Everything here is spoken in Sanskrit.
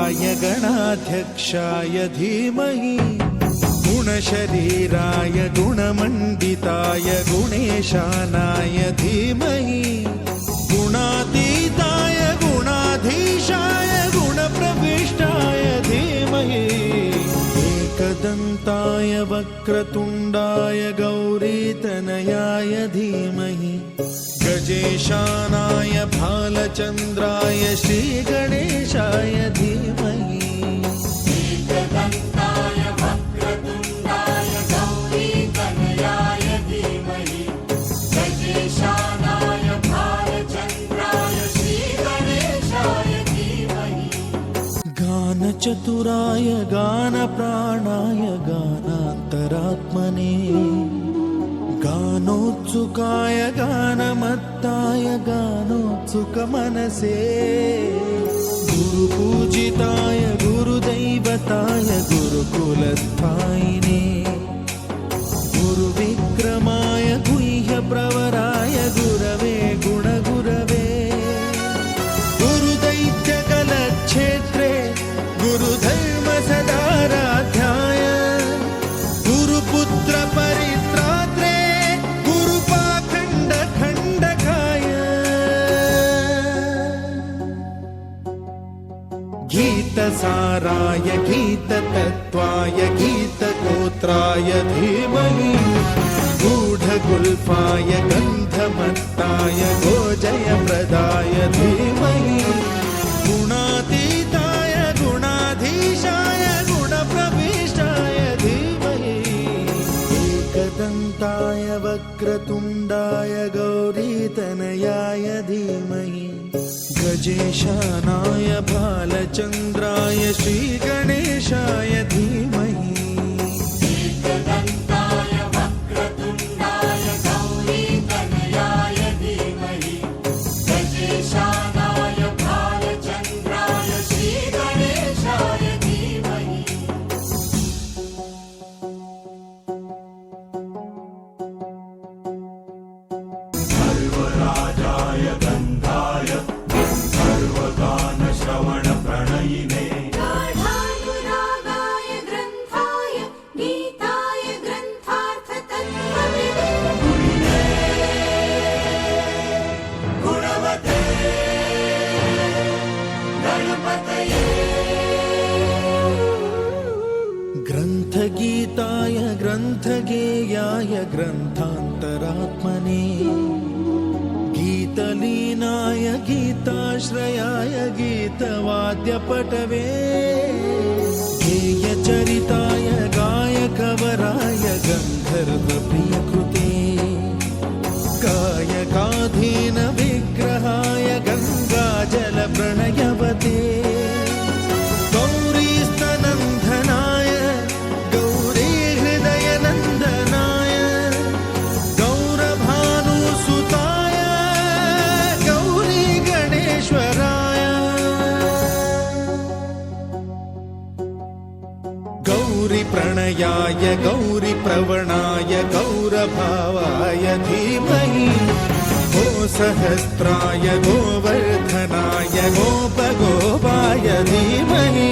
गणाधिपाय गणाध्यक्षाय धीमहि गुणशरीराय गुणमण्डिताय गुणेशानाय धीमहि गुणातीताय गुणाधीशाय गुणप्रविष्टाय धीमहि एकदन्ताय वक्रतुण्डाय गौरीतनयाय धीमहि गजेशानाय भालचन्द्राय श्रीगणेशाय धीमहि एकदन्ताय वक्रतुण्डाय गौरीतनयाय धीमहि गजेशानाय भालचन्द्राय श्रीगणेशाय धीमहि गानचतुराय गानप्राणाय गानान्तरात्मने गानोत्सुकाय गानमत्ताय गानोत्सुकमनसे गुरुपूजिताय गुरुदैवताय गुरुकुलस्थायिने गुरुविक्रमाय गुह्यप्रवराय गुरवे गुणगुरवे गुरुदैत्यकलक्षेत्रे गुरुधर्मसदाराध्याय गुरुपुत्रपरित्रात्रे गीतसाराय गीततत्त्वाय गीतगोत्राय धीमहि गूढगुल्फाय गन्धमत्ताय गोजयप्रदाय धीमहि गुणातीताय गुणाधीशाय गुणप्रविष्टाय धीमहि एकदन्ताय वक्रतुण्डाय गौरीतनयाय धीमहि गजेशानाय भालचन्द्राय श्रीगणेशाय धीमहि एकदन्ताय वक्रतुण्डाय गौरीतनयाय धीमहि गजेशानाय भालचन्द्राय श्रीगणेशाय धीमहि सर्वराजाय गन्धाय सर्वगानश्रवणप्रणयिने गाढानुरागाय ग्रन्थाय गीताय ग्रन्थार्थतत्त्वविदे गुणवते गणपतये ग्रन्थगीताय ग्रन्थगेयाय ग्रन्थान्तरात्मने गीतलीनाय गीताश्रयाय गीतवाद्यपटवे गेयचरिताय गायकवराय गन्धर्वप्रियकृते गायकाधीन विग्रहाय गङ्गाजलप्रणयवते गौरीस्तनन्दनाय गौरीहृदयनन्दनाय गौरभानुसुताय गौरीगणेश्वराय गौरीप्रणयाय गौरीप्रवणाय गौरभावाय धीमहि गोसहस्राय गोवर्धनाय गोपगोपाय धीमहि